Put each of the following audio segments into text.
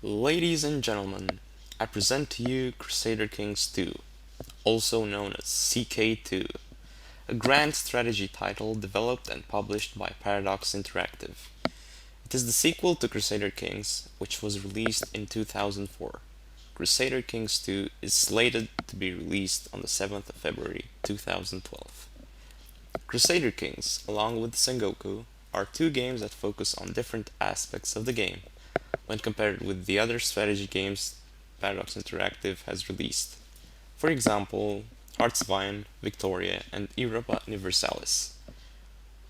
Ladies and gentlemen, I present to you Crusader Kings 2, also known as CK2, a grand strategy title developed and published by Paradox Interactive. It is the sequel to Crusader Kings, which was released in 2004. Crusader Kings 2 is slated to be released on the 7th of February 2012. Crusader Kings, along with Sengoku, are two games that focus on different aspects of the game when compared with the other strategy games Paradox Interactive has released. For example, Heartsvine, Victoria, and Europa Universalis.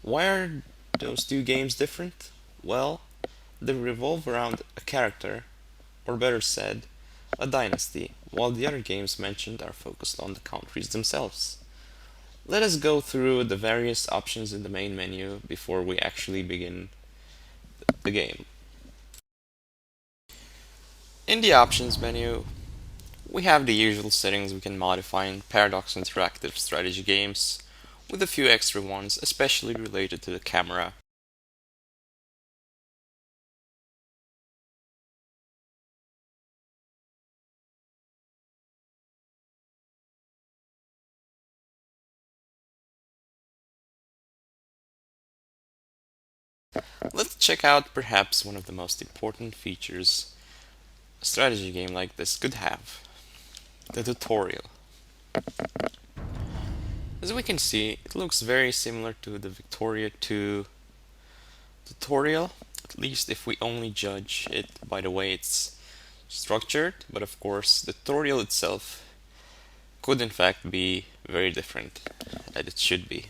Why are those two games different? Well, they revolve around a character, or better said, a dynasty, while the other games mentioned are focused on the countries themselves. Let us go through the various options in the main menu before we actually begin the game. In the options menu, we have the usual settings we can modify in Paradox Interactive strategy games, with a few extra ones, especially related to the camera. Let's check out perhaps one of the most important features a strategy game like this could have, the tutorial. As we can see, it looks very similar to the Victoria 2 tutorial, at least if we only judge it by the way it's structured, but of course the tutorial itself could in fact be very different, as it should be.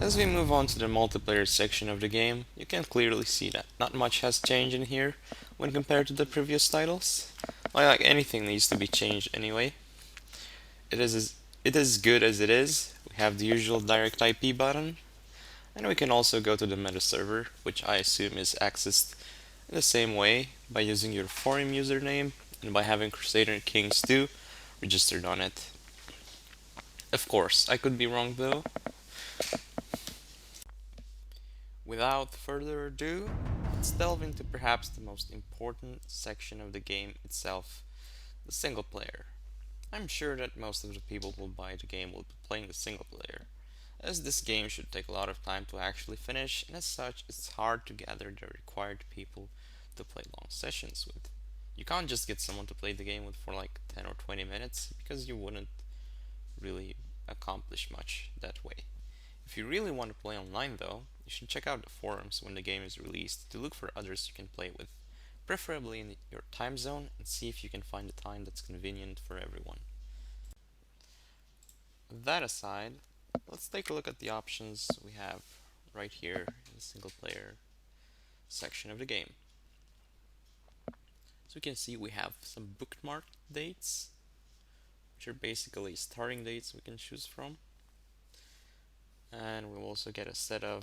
As we move on to the multiplayer section of the game, you can clearly see that not much has changed in here when compared to the previous titles. Like anything needs to be changed anyway. It is as good as it is. We have the usual direct IP button, and we can also go to the meta server, which I assume is accessed in the same way by using your forum username and by having Crusader Kings 2 registered on it. Of course, I could be wrong though. Without further ado, let's delve into perhaps the most important section of the game itself, the single player. I'm sure that most of the people who buy the game will be playing the single player, as this game should take a lot of time to actually finish, and as such, it's hard to gather the required people to play long sessions with. You can't just get someone to play the game with for like 10 or 20 minutes, because you wouldn't really accomplish much that way. If you really want to play online though, you should check out the forums when the game is released to look for others you can play with, preferably in your time zone, and see if you can find a time that's convenient for everyone. That aside, let's take a look at the options we have right here in the single player section of the game. So we can see we have some bookmarked dates, which are basically starting dates we can choose from. And we'll also get a set of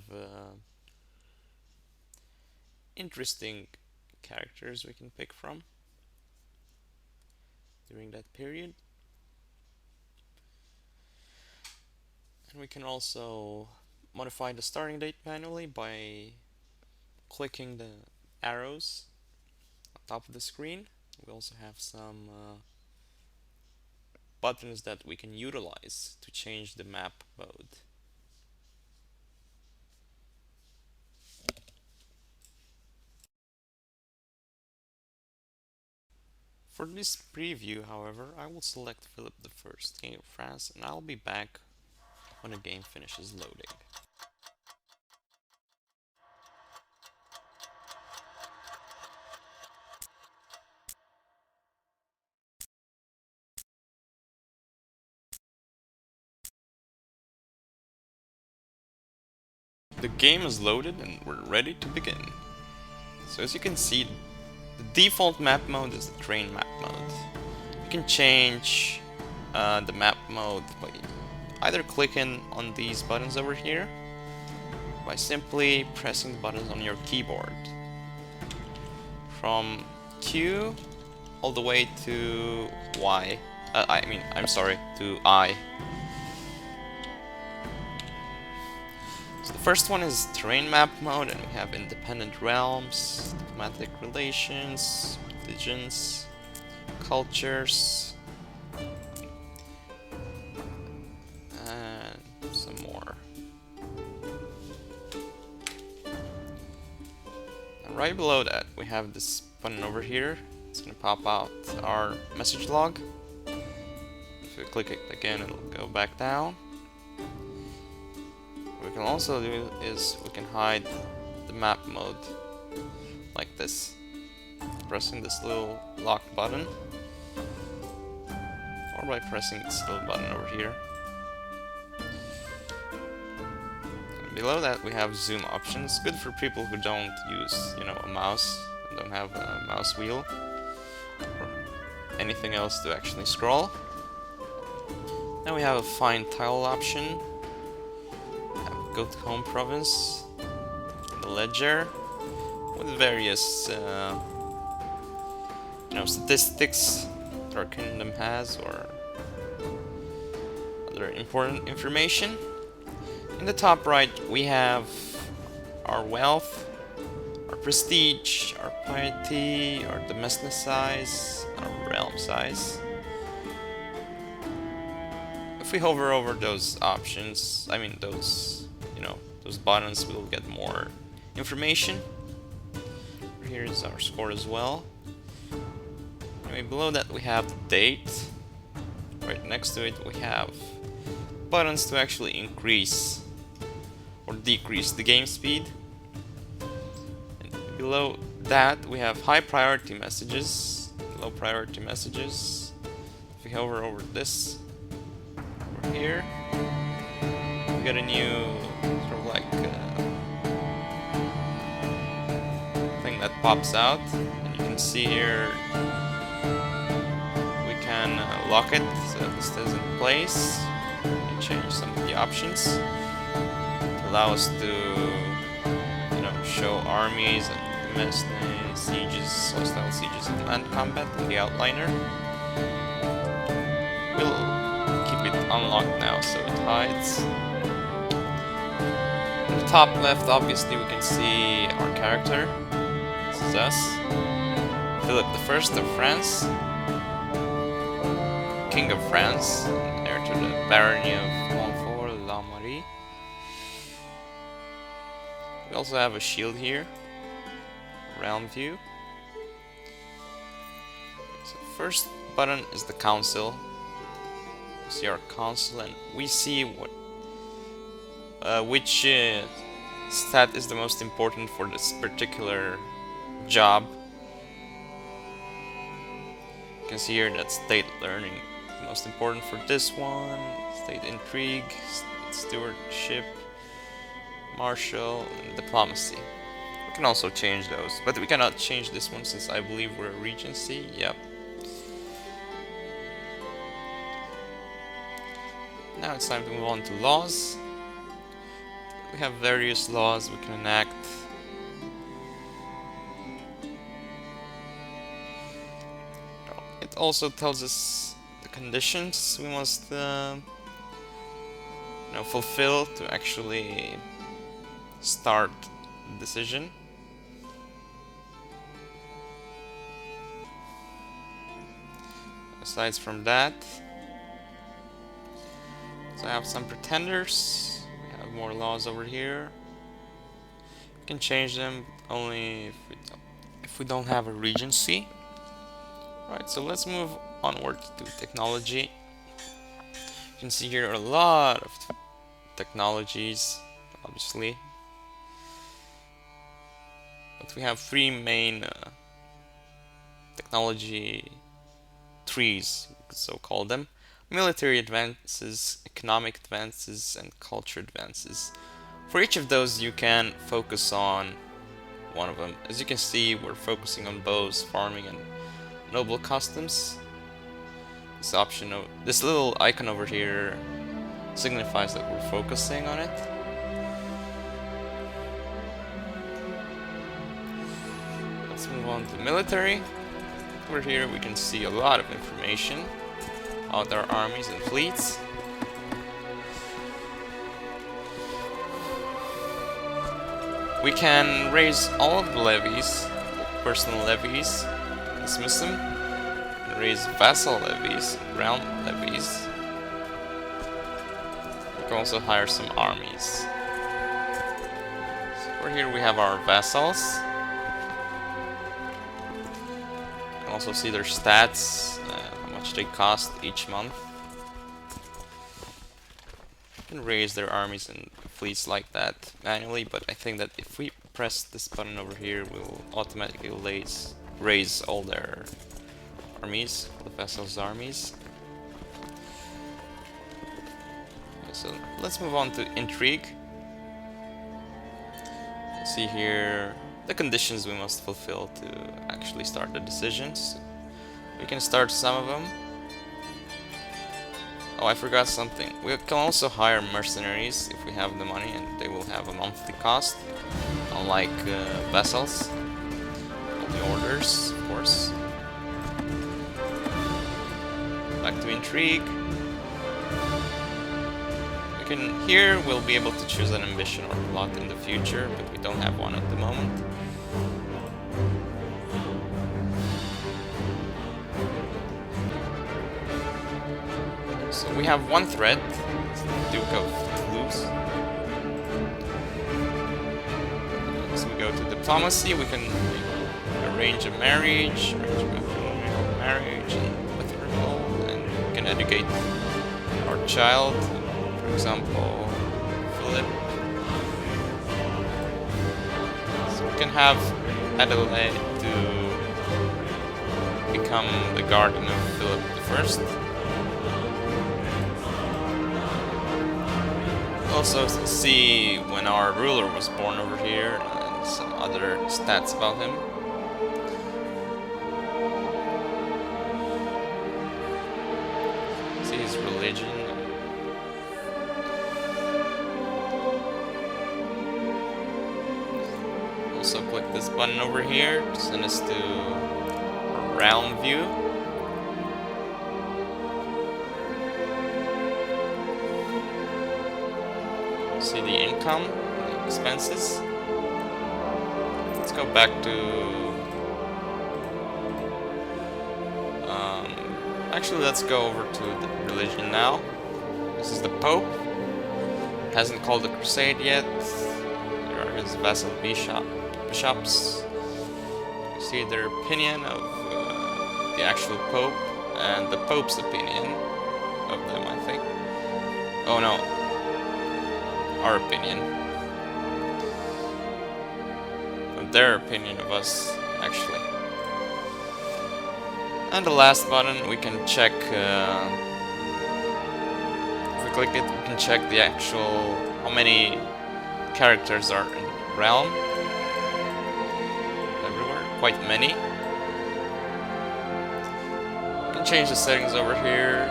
interesting characters we can pick from during that period. And we can also modify the starting date manually by clicking the arrows on top of the screen. We also have some buttons that we can utilize to change the map mode. For this preview, however, I will select Philip I, King of France, and I'll be back when the game finishes loading. The game is loaded and we're ready to begin. So as you can see, the default map mode is the train map mode. You can change the map mode by either clicking on these buttons over here, by simply pressing the buttons on your keyboard. From Q all the way to Y I'm sorry, to I. So the first one is terrain map mode, and we have independent realms, diplomatic relations, religions, cultures, and some more. And right below that, we have this button over here. It's gonna pop out our message log. If we click it again, it'll go back down. What we can also do is we can hide the map mode like this, pressing this little lock button, or by pressing this little button over here. And below that we have zoom options, good for people who don't use, a mouse and don't have a mouse wheel or anything else to actually scroll. Now we have a find tile option. Go to home province, the ledger, with various statistics that our kingdom has or other important information. In the top right we have our wealth, our prestige, our piety, our domestic size, our realm size. If we hover over those options, those buttons, we'll get more information. Here is our score as well. Anyway, below that we have the date. Right next to it we have buttons to actually increase or decrease the game speed. And below that we have high priority messages, low priority messages. If we hover over this over here, we get a new sort of like thing that pops out, and you can see here we can lock it so that it stays in place. We can change some of the options to allow us to show armies and domestic sieges, hostile sieges, and land combat in the outliner. We'll keep it unlocked now so it hides. In the top left, obviously, we can see our character. This is us. Philip I of France, King of France, heir to the barony of Montfort-la-Marie. We also have a shield here, realm view. So first button is the council. We see our council, and we see which stat is the most important for this particular job. You can see here that state learning is the most important for this one, state intrigue, state stewardship, martial, and diplomacy. We can also change those, but we cannot change this one since I believe we're a regency. Yep. Now it's time to move on to laws. We have various laws we can enact. It also tells us the conditions we must fulfill to actually start the decision. Aside from that, so I have some pretenders. We have more laws over here. We can change them only if we don't have a regency. Right, so let's move onward to technology. You can see here a lot of technologies, obviously. But we have three main technology trees, you could so call them. Military advances, economic advances, and culture advances. For each of those you can focus on one of them. As you can see, we're focusing on bows, farming, and noble customs. This little icon over here signifies that we're focusing on it. Let's move on to military. Over here we can see a lot of information. out our armies and fleets. We can raise all of the levies, personal levies, dismiss them, and raise vassal levies, realm levies. We can also hire some armies. So over here we have our vassals. You can also see their stats, how much they cost each month. You can raise their armies and fleets like that manually, but I think that if we press this button over here, we'll automatically raise all their armies, the vessels' armies. Okay, so let's move on to Intrigue. See here the conditions we must fulfill to actually start the decisions. We can start some of them. Oh, I forgot something. We can also hire mercenaries if we have the money, and they will have a monthly cost, unlike vessels. All the orders, of course. Back to Intrigue. We can here we'll be able to choose an ambition or plot in the future, but we don't have one at the moment. So we have one threat, it's the Duke of Toulouse. So we go to diplomacy, we can arrange a marriage, and we can educate our child, for example, Philip. So we can have Adelaide to become the guardian of Philip I. Also see when our ruler was born over here and some other stats about him. See his religion. Also click this button over here to send us to a realm view. See the income, the expenses. Let's go back to... actually, let's go over to the religion now. This is the Pope. Hasn't called a crusade yet. There are his vassal bishops. You see their opinion of the actual Pope and the Pope's opinion of them, I think. Oh no. Our opinion. But their opinion of us, actually. And the last button, we can check, if we click it, we can check the actual, how many characters are in the realm. Everywhere, quite many. We can change the settings over here.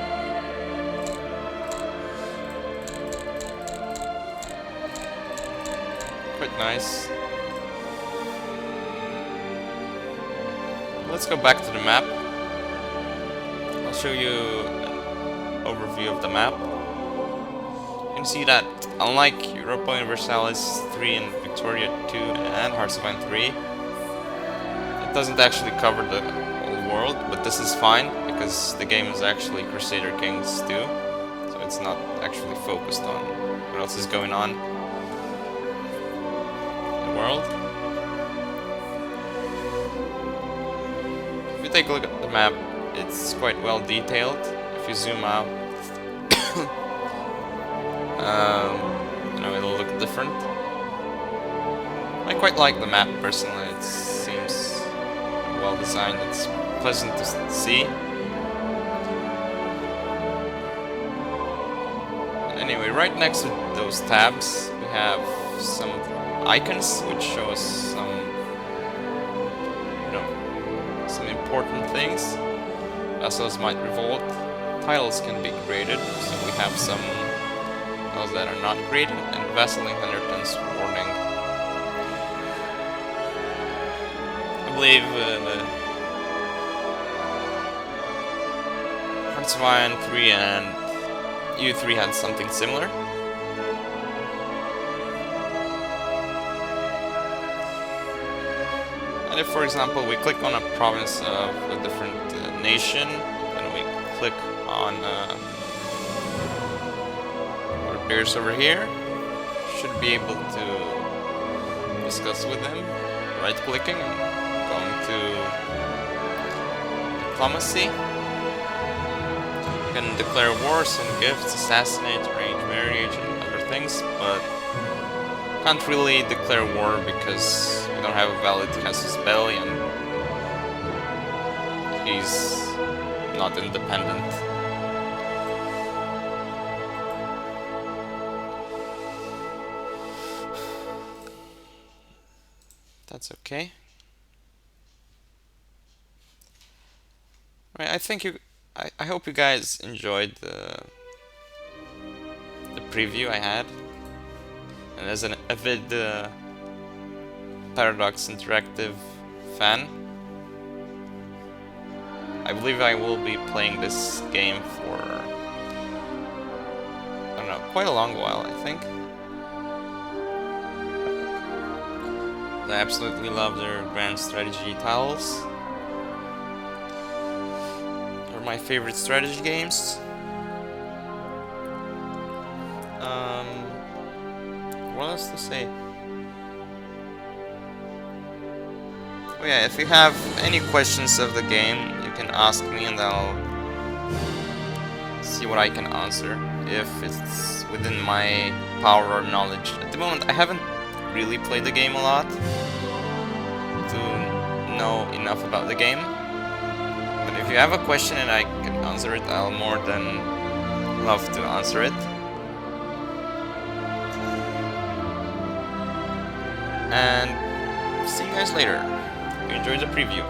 Quite nice. Let's go back to the map. I'll show you an overview of the map. You can see that unlike Europa Universalis 3 and Victoria 2 and Hearts of Iron 3, it doesn't actually cover the whole world, but this is fine because the game is actually Crusader Kings 2, so it's not actually focused on what else is going on in the world. If you take a look at the map, it's quite well detailed. If you zoom out, it'll look different. I quite like the map personally. It seems well designed. It's pleasant to see. Anyway, right next to those tabs, we have some icons which show us some important things. Vessels might revolt. Titles can be created, so we have some titles that are not created, and Vassal Inheritance Warning. I believe That's why N3 and U3 had something similar. And if, for example, we click on a province of a different nation, then we click on what appears over here, should be able to discuss with them, right-clicking and going to diplomacy. You can declare war, send gifts, assassinate, arrange marriage, and other things, but can't really declare war because we don't have a valid casus belli and he's not independent. That's okay. I mean, I hope you guys enjoyed the preview I had. And as an avid Paradox Interactive fan, I believe I will be playing this game for, I don't know, quite a long while, I think. I absolutely love their grand strategy titles. They're my favorite strategy games. What else to say? Oh yeah, if you have any questions of the game, you can ask me and I'll see what I can answer, if it's within my power or knowledge. At the moment, I haven't really played the game a lot to know enough about the game. But if you have a question and I can answer it, I'll more than love to answer it. And see you guys later. Hope you enjoyed the preview.